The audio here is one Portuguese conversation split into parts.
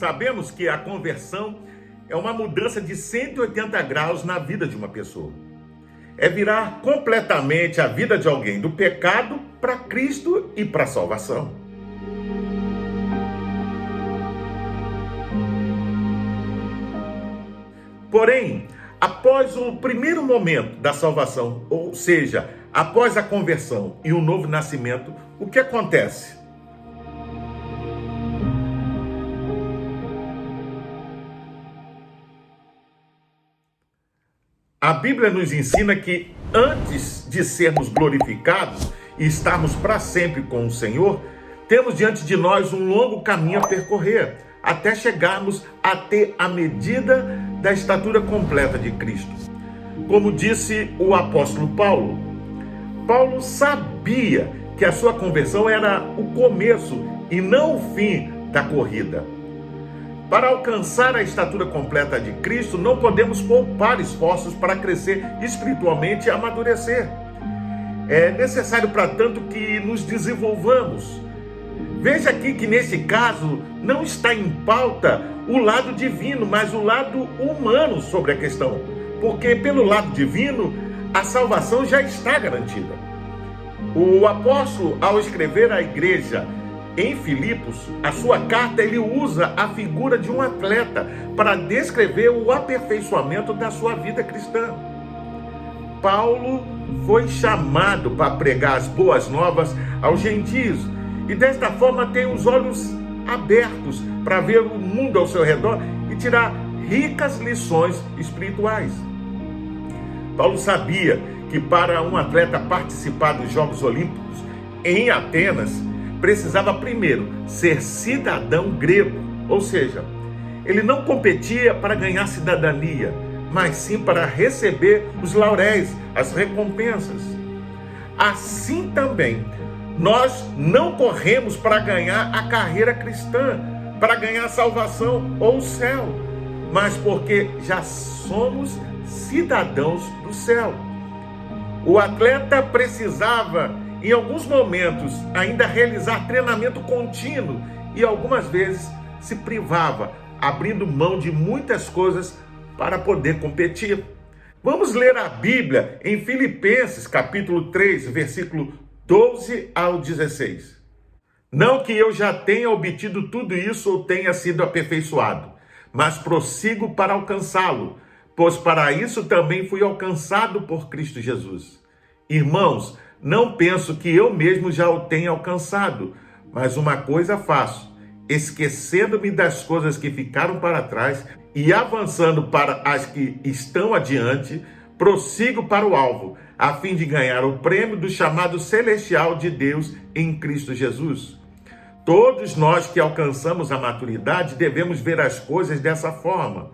Sabemos que a conversão é uma mudança de 180 graus na vida de uma pessoa. É virar completamente a vida de alguém do pecado para Cristo e para a salvação. Porém, após o primeiro momento da salvação, ou seja, após a conversão e o novo nascimento, o que acontece? A Bíblia nos ensina que antes de sermos glorificados e estarmos para sempre com o Senhor, temos diante de nós um longo caminho a percorrer, até chegarmos a ter a medida da estatura completa de Cristo. Como disse o apóstolo Paulo, Paulo sabia que a sua conversão era o começo e não o fim da corrida. Para alcançar a estatura completa de Cristo, não podemos poupar esforços para crescer espiritualmente e amadurecer. É necessário, para tanto, que nos desenvolvamos. Veja aqui que, nesse caso, não está em pauta o lado divino, mas o lado humano sobre a questão. Porque, pelo lado divino, a salvação já está garantida. O apóstolo, ao escrever à igreja em Filipos, a sua carta, ele usa a figura de um atleta para descrever o aperfeiçoamento da sua vida cristã. Paulo foi chamado para pregar as boas novas aos gentios e desta forma tem os olhos abertos para ver o mundo ao seu redor e tirar ricas lições espirituais. Paulo sabia que para um atleta participar dos Jogos Olímpicos em Atenas, precisava primeiro ser cidadão grego, ou seja, ele não competia para ganhar cidadania, mas sim para receber os lauréis, as recompensas. Assim também, nós não corremos para ganhar a carreira cristã, para ganhar a salvação ou o céu, mas porque já somos cidadãos do céu. O atleta precisava, em alguns momentos, ainda realizar treinamento contínuo e algumas vezes se privava, abrindo mão de muitas coisas para poder competir. Vamos ler a Bíblia em Filipenses, capítulo 3, versículo 12 ao 16. Não que eu já tenha obtido tudo isso ou tenha sido aperfeiçoado, mas prossigo para alcançá-lo, pois para isso também fui alcançado por Cristo Jesus. Irmãos, não penso que eu mesmo já o tenha alcançado, mas uma coisa faço, esquecendo-me das coisas que ficaram para trás e avançando para as que estão adiante, prossigo para o alvo, a fim de ganhar o prêmio do chamado celestial de Deus em Cristo Jesus. Todos nós que alcançamos a maturidade devemos ver as coisas dessa forma.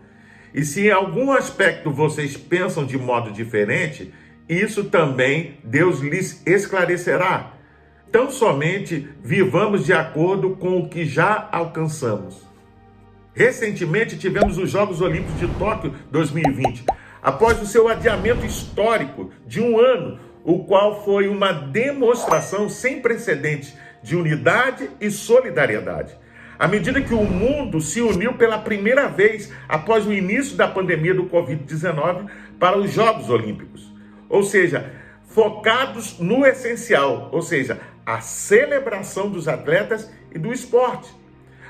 E se em algum aspecto vocês pensam de modo diferente, isso também Deus lhes esclarecerá. Tão somente vivamos de acordo com o que já alcançamos. Recentemente tivemos os Jogos Olímpicos de Tóquio 2020, após o seu adiamento histórico de um ano, o qual foi uma demonstração sem precedentes de unidade e solidariedade. À medida que o mundo se uniu pela primeira vez após o início da pandemia do Covid-19 para os Jogos Olímpicos. Ou seja, focados no essencial, ou seja, a celebração dos atletas e do esporte.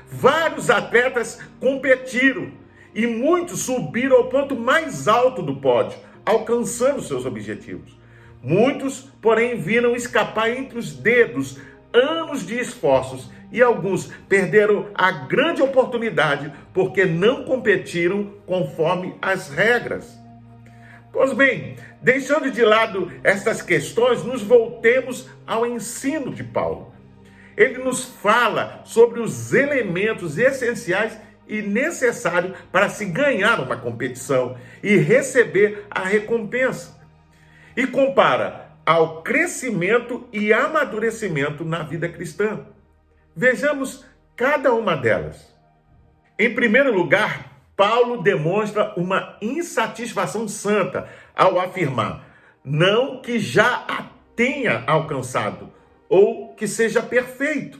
Vários atletas competiram e muitos subiram ao ponto mais alto do pódio, alcançando seus objetivos. Muitos, porém, viram escapar entre os dedos anos de esforços e alguns perderam a grande oportunidade porque não competiram conforme as regras. Pois bem, deixando de lado estas questões, nos voltemos ao ensino de Paulo. Ele nos fala sobre os elementos essenciais e necessários para se ganhar uma competição e receber a recompensa. E compara ao crescimento e amadurecimento na vida cristã. Vejamos cada uma delas. Em primeiro lugar, Paulo demonstra uma insatisfação santa ao afirmar, não que já a tenha alcançado ou que seja perfeito.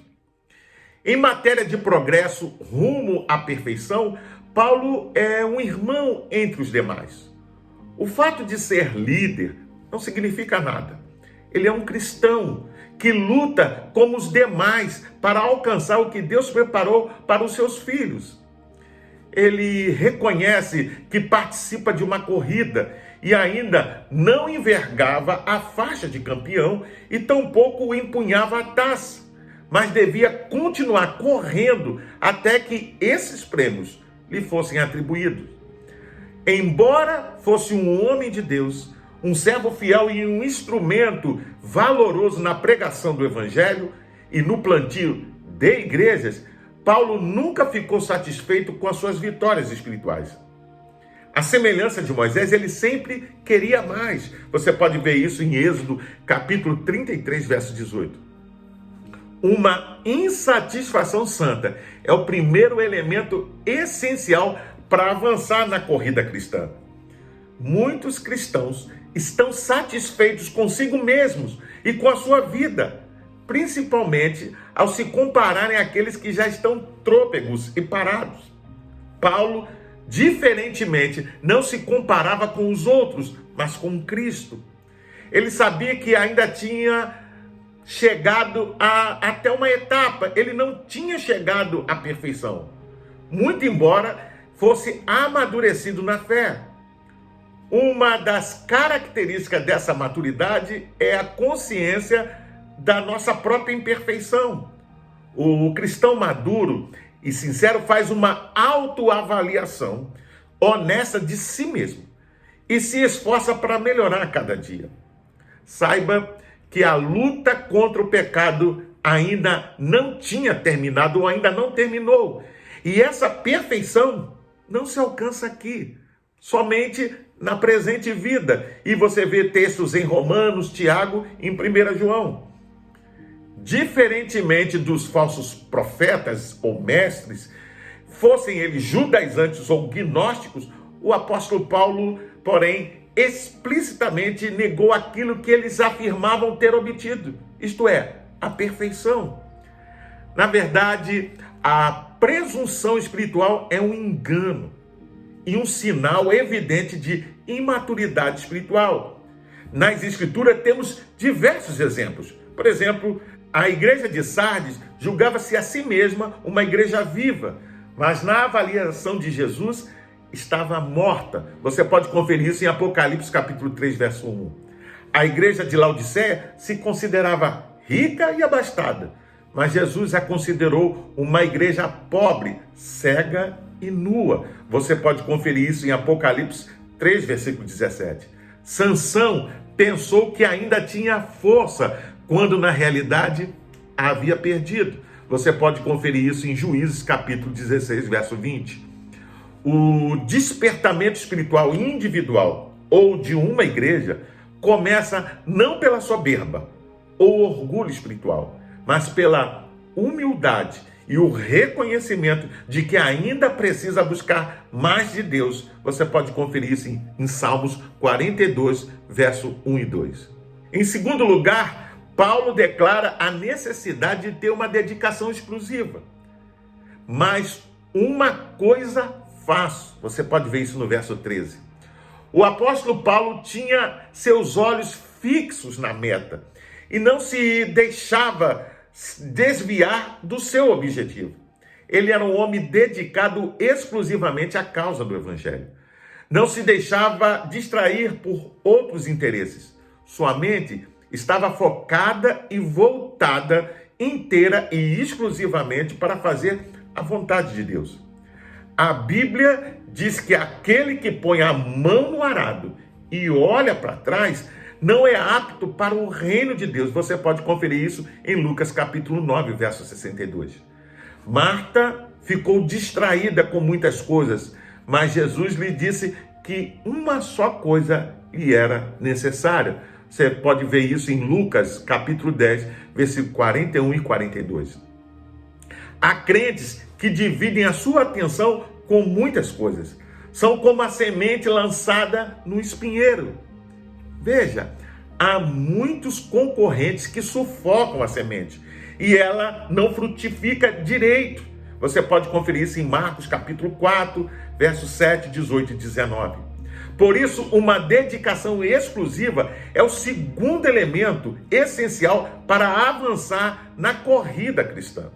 Em matéria de progresso rumo à perfeição, Paulo é um irmão entre os demais. O fato de ser líder não significa nada. Ele é um cristão que luta como os demais para alcançar o que Deus preparou para os seus filhos. Ele reconhece que participa de uma corrida e ainda não envergava a faixa de campeão e tampouco empunhava a taça, mas devia continuar correndo até que esses prêmios lhe fossem atribuídos. Embora fosse um homem de Deus, um servo fiel e um instrumento valoroso na pregação do evangelho e no plantio de igrejas, Paulo nunca ficou satisfeito com as suas vitórias espirituais. A semelhança de Moisés, ele sempre queria mais. Você pode ver isso em Êxodo, capítulo 33, verso 18. Uma insatisfação santa é o primeiro elemento essencial para avançar na corrida cristã. Muitos cristãos estão satisfeitos consigo mesmos e com a sua vida, principalmente ao se compararem àqueles que já estão trôpegos e parados. Paulo, diferentemente, não se comparava com os outros, mas com Cristo. Ele sabia que ainda tinha chegado até uma etapa, ele não tinha chegado à perfeição, muito embora fosse amadurecido na fé. Uma das características dessa maturidade é a consciência da nossa própria imperfeição. O cristão maduro e sincero faz uma autoavaliação honesta de si mesmo e se esforça para melhorar a cada dia. Saiba que a luta contra o pecado ainda não tinha terminado ou ainda não terminou. E essa perfeição não se alcança aqui, somente na presente vida. E você vê textos em Romanos, Tiago e em 1 João. Diferentemente dos falsos profetas ou mestres, fossem eles judaizantes ou gnósticos, o apóstolo Paulo, porém, explicitamente negou aquilo que eles afirmavam ter obtido, isto é, a perfeição. Na verdade, a presunção espiritual é um engano e um sinal evidente de imaturidade espiritual. Nas Escrituras temos diversos exemplos. Por exemplo, a igreja de Sardes julgava-se a si mesma uma igreja viva, mas na avaliação de Jesus estava morta. Você pode conferir isso em Apocalipse capítulo 3, verso 1. A igreja de Laodiceia se considerava rica e abastada, mas Jesus a considerou uma igreja pobre, cega e nua. Você pode conferir isso em Apocalipse 3, versículo 17. Sansão pensou que ainda tinha força, quando na realidade a havia perdido. Você pode conferir isso em Juízes capítulo 16, verso 20. O despertamento espiritual individual ou de uma igreja começa não pela soberba ou orgulho espiritual, mas pela humildade e o reconhecimento de que ainda precisa buscar mais de Deus. Você pode conferir isso em Salmos 42, verso 1 e 2. Em segundo lugar, Paulo declara a necessidade de ter uma dedicação exclusiva. Mas uma coisa faço. Você pode ver isso no verso 13. O apóstolo Paulo tinha seus olhos fixos na meta e não se deixava desviar do seu objetivo. Ele era um homem dedicado exclusivamente à causa do evangelho. Não se deixava distrair por outros interesses. Sua mente estava focada e voltada inteira e exclusivamente para fazer a vontade de Deus. A Bíblia diz que aquele que põe a mão no arado e olha para trás não é apto para o reino de Deus. Você pode conferir isso em Lucas capítulo 9, verso 62. Marta ficou distraída com muitas coisas, mas Jesus lhe disse que uma só coisa lhe era necessária. Você pode ver isso em Lucas capítulo 10, versículo 41 e 42. Há crentes que dividem a sua atenção com muitas coisas. São como a semente lançada no espinheiro. Veja, há muitos concorrentes que sufocam a semente e ela não frutifica direito. Você pode conferir isso em Marcos capítulo 4, versos 7, 18 e 19. Por isso, uma dedicação exclusiva é o segundo elemento essencial para avançar na corrida cristã.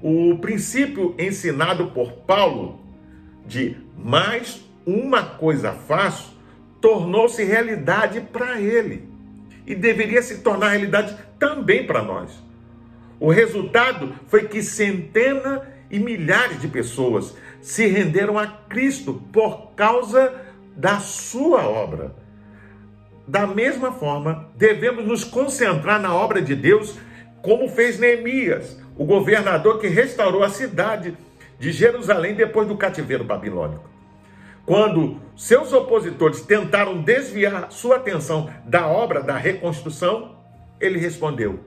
O princípio ensinado por Paulo de mais uma coisa faço tornou-se realidade para ele e deveria se tornar realidade também para nós. O resultado foi que centenas e milhares de pessoas se renderam a Cristo por causa da sua obra. Da mesma forma, devemos nos concentrar na obra de Deus, como fez Neemias, o governador que restaurou a cidade de Jerusalém depois do cativeiro babilônico. Quando seus opositores tentaram desviar sua atenção da obra da reconstrução, ele respondeu: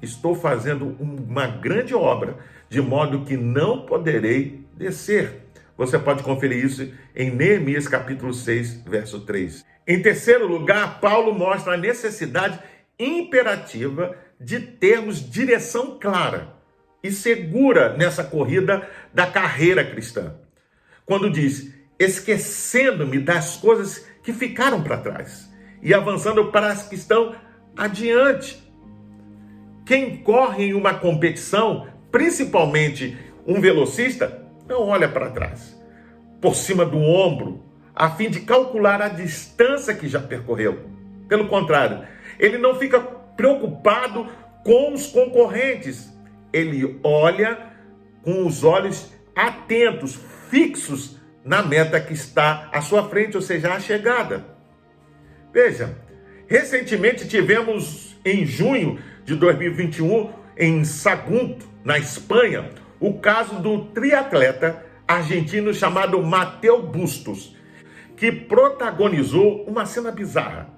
estou fazendo uma grande obra, de modo que não poderei descer. Você pode conferir isso em Neemias capítulo 6, verso 3. Em terceiro lugar, Paulo mostra a necessidade imperativa de termos direção clara e segura nessa corrida da carreira cristã. Quando diz, esquecendo-me das coisas que ficaram para trás e avançando para as que estão adiante. Quem corre em uma competição, principalmente um velocista, não olha para trás, por cima do ombro, a fim de calcular a distância que já percorreu. Pelo contrário, ele não fica preocupado com os concorrentes. Ele olha com os olhos atentos, fixos na meta que está à sua frente, ou seja, a chegada. Veja, recentemente tivemos em junho de 2021, em Sagunto, na Espanha, o caso do triatleta argentino chamado Mateu Bustos, que protagonizou uma cena bizarra.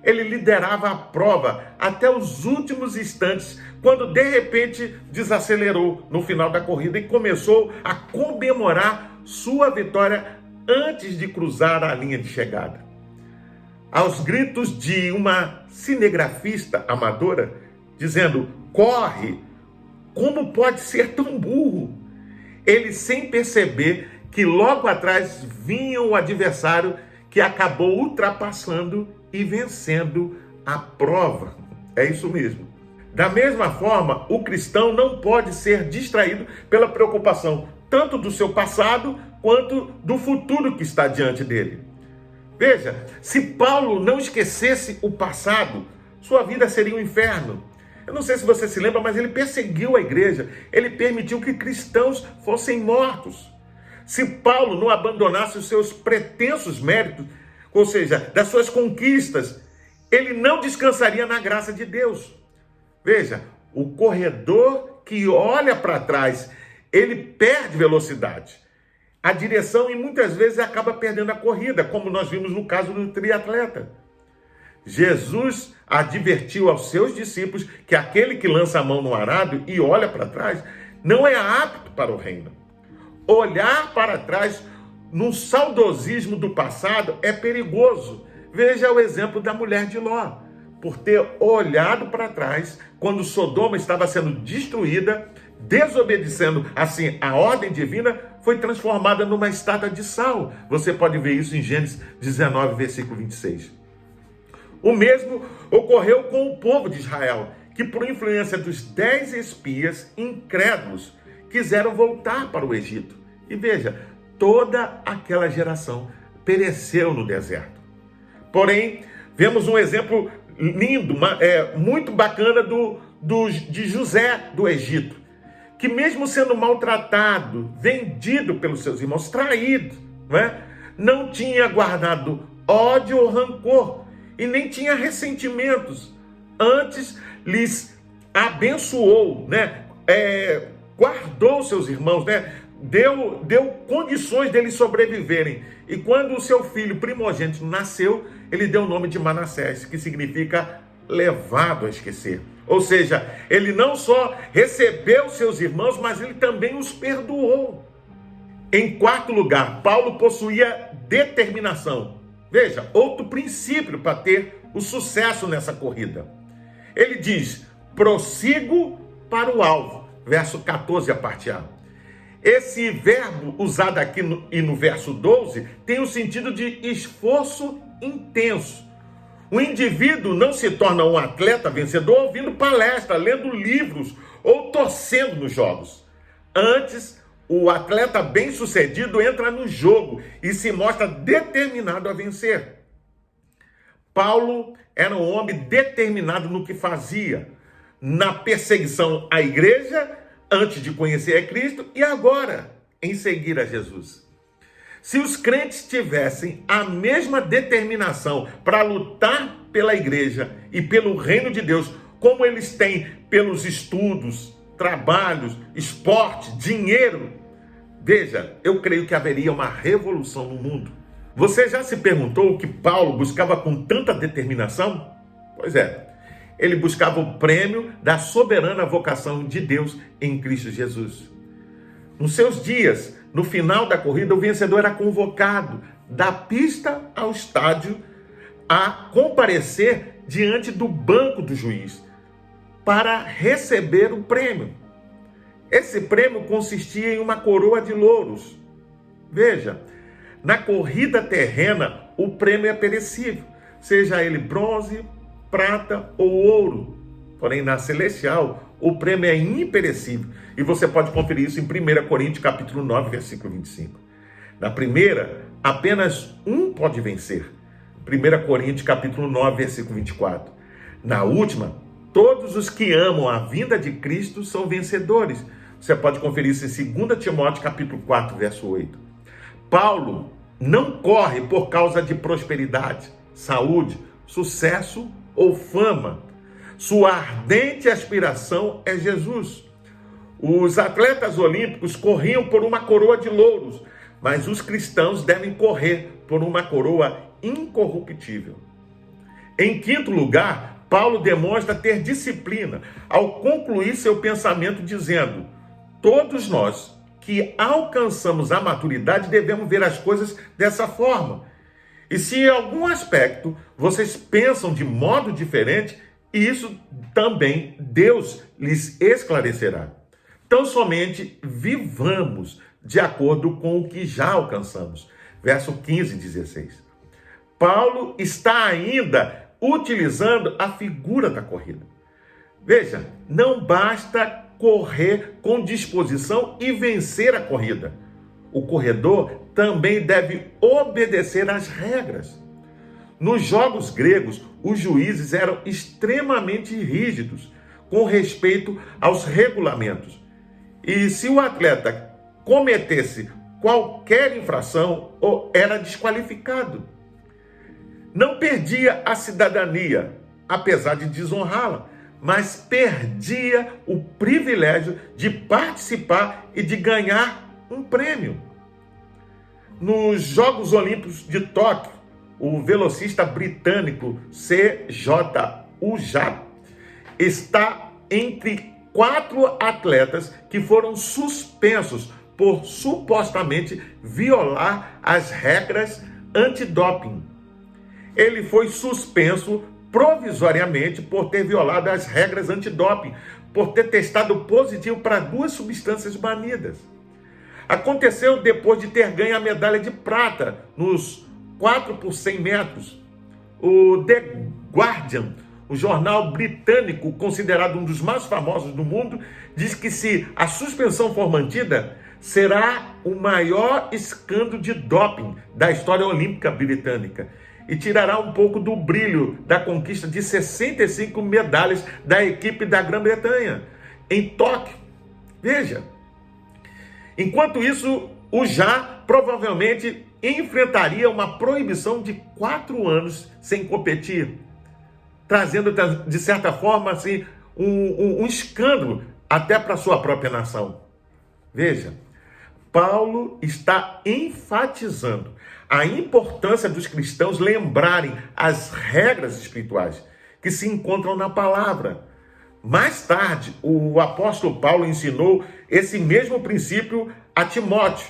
Ele liderava a prova até os últimos instantes, quando de repente desacelerou no final da corrida e começou a comemorar sua vitória antes de cruzar a linha de chegada. Aos gritos de uma cinegrafista amadora, dizendo, corre, como pode ser tão burro? Ele, sem perceber que logo atrás vinha o adversário que acabou ultrapassando e vencendo a prova. É isso mesmo. Da mesma forma, o cristão não pode ser distraído pela preocupação tanto do seu passado quanto do futuro que está diante dele. Veja, se Paulo não esquecesse o passado, sua vida seria um inferno. Eu não sei se você se lembra, mas ele perseguiu a igreja. Ele permitiu que cristãos fossem mortos. Se Paulo não abandonasse os seus pretensos méritos, ou seja, das suas conquistas, ele não descansaria na graça de Deus. Veja, o corredor que olha para trás, ele perde velocidade, a direção e muitas vezes acaba perdendo a corrida, como nós vimos no caso do triatleta. Jesus advertiu aos seus discípulos que aquele que lança a mão no arado e olha para trás não é apto para o reino. Olhar para trás no saudosismo do passado é perigoso. Veja o exemplo da mulher de Ló. Por ter olhado para trás, quando Sodoma estava sendo destruída, desobedecendo assim a ordem divina, foi transformada numa estátua de sal. Você pode ver isso em Gênesis 19, versículo 26. O mesmo ocorreu com o povo de Israel, que por influência dos 10 espias incrédulos, quiseram voltar para o Egito. E veja, toda aquela geração pereceu no deserto. Porém, vemos um exemplo lindo, muito bacana de José do Egito, que mesmo sendo maltratado, vendido pelos seus irmãos, traído, não tinha guardado ódio ou rancor, e nem tinha ressentimentos. Antes lhes abençoou, guardou seus irmãos, deu condições deles sobreviverem. E quando o seu filho primogênito nasceu, ele deu o nome de Manassés, que significa levado a esquecer. Ou seja, ele não só recebeu seus irmãos, mas ele também os perdoou. Em quarto lugar, Paulo possuía determinação. Veja, outro princípio para ter o sucesso nessa corrida. Ele diz, prossigo para o alvo. Verso 14, a parte A. Esse verbo usado aqui no verso 12 tem o sentido de esforço intenso. O indivíduo não se torna um atleta vencedor ouvindo palestra, lendo livros ou torcendo nos jogos. Antes, o atleta bem-sucedido entra no jogo e se mostra determinado a vencer. Paulo era um homem determinado no que fazia, na perseguição à igreja, antes de conhecer a Cristo e agora em seguir a Jesus. Se os crentes tivessem a mesma determinação para lutar pela igreja e pelo reino de Deus, como eles têm pelos estudos, trabalhos, esporte, dinheiro, veja, eu creio que haveria uma revolução no mundo. Você já se perguntou o que Paulo buscava com tanta determinação? Pois é, ele buscava o prêmio da soberana vocação de Deus em Cristo Jesus. Nos seus dias, no final da corrida, o vencedor era convocado da pista ao estádio a comparecer diante do banco do juiz para receber o prêmio. Esse prêmio consistia em uma coroa de louros. Veja, na corrida terrena, o prêmio é perecível, seja ele bronze, prata ou ouro. Porém, na celestial, o prêmio é imperecível. E você pode conferir isso em 1 Coríntios capítulo 9, versículo 25. Na primeira, apenas um pode vencer. 1 Coríntios capítulo 9, versículo 24. Na última, todos os que amam a vinda de Cristo são vencedores. Você pode conferir isso em 2 Timóteo capítulo 4, verso 8. Paulo não corre por causa de prosperidade, saúde, sucesso ou fama. Sua ardente aspiração é Jesus. Os atletas olímpicos corriam por uma coroa de louros, mas os cristãos devem correr por uma coroa incorruptível. Em quinto lugar, Paulo demonstra ter disciplina ao concluir seu pensamento dizendo: todos nós que alcançamos a maturidade devemos ver as coisas dessa forma. E se em algum aspecto vocês pensam de modo diferente, isso também Deus lhes esclarecerá. Então somente vivamos de acordo com o que já alcançamos. Verso 15 e 16. Paulo está ainda utilizando a figura da corrida. Veja, não basta correr com disposição e vencer a corrida. O corredor também deve obedecer às regras. Nos jogos gregos, os juízes eram extremamente rígidos com respeito aos regulamentos. E se o atleta cometesse qualquer infração, era desqualificado. Não perdia a cidadania, apesar de desonrá-la, mas perdia o privilégio de participar e de ganhar um prêmio. Nos Jogos Olímpicos de Tóquio, o velocista britânico C.J. Ujat está entre 4 atletas que foram suspensos por supostamente violar as regras antidoping. Ele foi suspenso provisoriamente por ter violado as regras antidoping, por ter testado positivo para 2 substâncias banidas. Aconteceu depois de ter ganho a medalha de prata nos 4 por 100 metros. O The Guardian, o jornal britânico considerado um dos mais famosos do mundo, diz que se a suspensão for mantida, será o maior escândalo de doping da história olímpica britânica e tirará um pouco do brilho da conquista de 65 medalhas da equipe da Grã-Bretanha em Tóquio. Veja, enquanto isso, o Já provavelmente enfrentaria uma proibição de 4 anos sem competir, trazendo, de certa forma, assim, um escândalo até para a sua própria nação. Veja, Paulo está enfatizando a importância dos cristãos lembrarem as regras espirituais que se encontram na palavra. Mais tarde, o apóstolo Paulo ensinou esse mesmo princípio a Timóteo,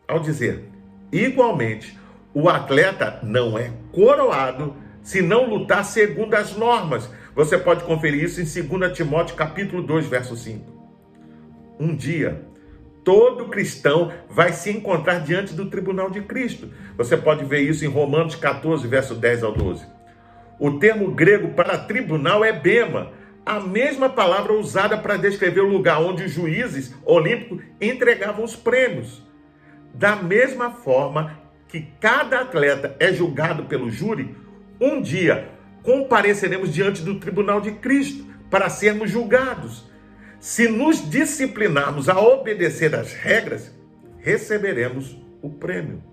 ao dizer: igualmente, o atleta não é coroado se não lutar segundo as normas. Você pode conferir isso em 2 Timóteo capítulo 2, verso 5. Um dia, todo cristão vai se encontrar diante do tribunal de Cristo. Você pode ver isso em Romanos 14, verso 10 ao 12. O termo grego para tribunal é bema, a mesma palavra usada para descrever o lugar onde os juízes olímpicos entregavam os prêmios. Da mesma forma que cada atleta é julgado pelo júri, um dia compareceremos diante do tribunal de Cristo para sermos julgados. Se nos disciplinarmos a obedecer às regras, receberemos o prêmio.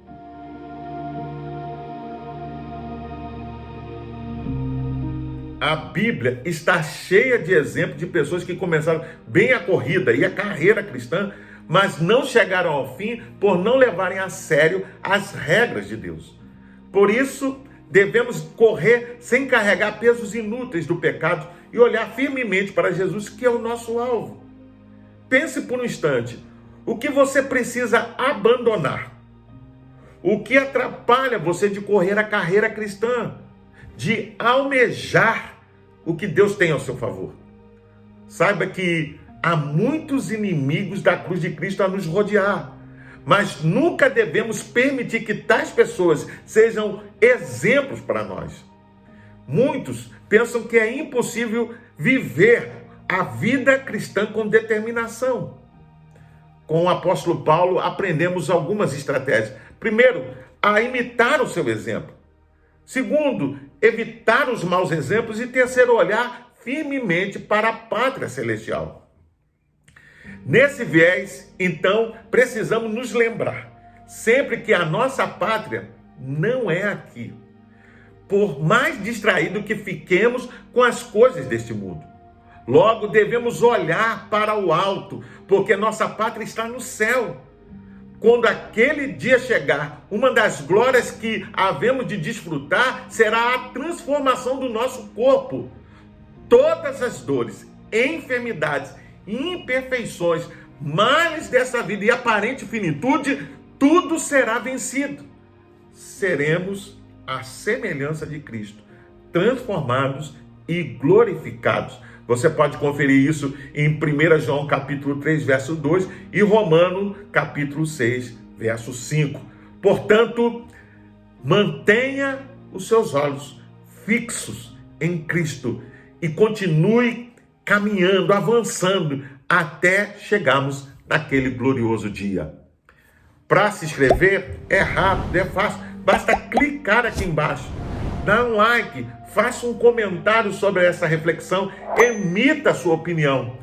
A Bíblia está cheia de exemplos de pessoas que começaram bem a corrida e a carreira cristã, mas não chegaram ao fim por não levarem a sério as regras de Deus. Por isso, devemos correr sem carregar pesos inúteis do pecado e olhar firmemente para Jesus, que é o nosso alvo. Pense por um instante, o que você precisa abandonar? O que atrapalha você de correr a carreira cristã? De almejar o que Deus tem ao seu favor? Saiba que há muitos inimigos da cruz de Cristo a nos rodear, mas nunca devemos permitir que tais pessoas sejam exemplos para nós. Muitos pensam que é impossível viver a vida cristã com determinação. Com o apóstolo Paulo, aprendemos algumas estratégias. Primeiro, a imitar o seu exemplo. Segundo, evitar os maus exemplos. E terceiro, olhar firmemente para a pátria celestial. Nesse viés, então, precisamos nos lembrar sempre que a nossa pátria não é aqui. Por mais distraído que fiquemos com as coisas deste mundo. Logo, devemos olhar para o alto, porque nossa pátria está no céu. Quando aquele dia chegar, uma das glórias que havemos de desfrutar será a transformação do nosso corpo. Todas as dores, enfermidades, imperfeições, males dessa vida e aparente finitude, tudo será vencido. Seremos a semelhança de Cristo, transformados e glorificados. Você pode conferir isso em 1 João capítulo 3, verso 2 e Romano capítulo 6, verso 5. Portanto, mantenha os seus olhos fixos em Cristo e continue caminhando, avançando até chegarmos naquele glorioso dia. Para se inscrever é rápido, é fácil, basta clicar aqui embaixo, dar um like, faça um comentário sobre essa reflexão, emita a sua opinião.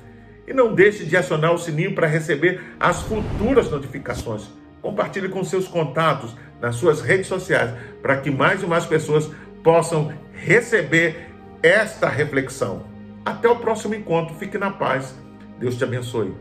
E não deixe de acionar o sininho para receber as futuras notificações. Compartilhe com seus contatos nas suas redes sociais, para que mais e mais pessoas possam receber esta reflexão. Até o próximo encontro. Fique na paz. Deus te abençoe.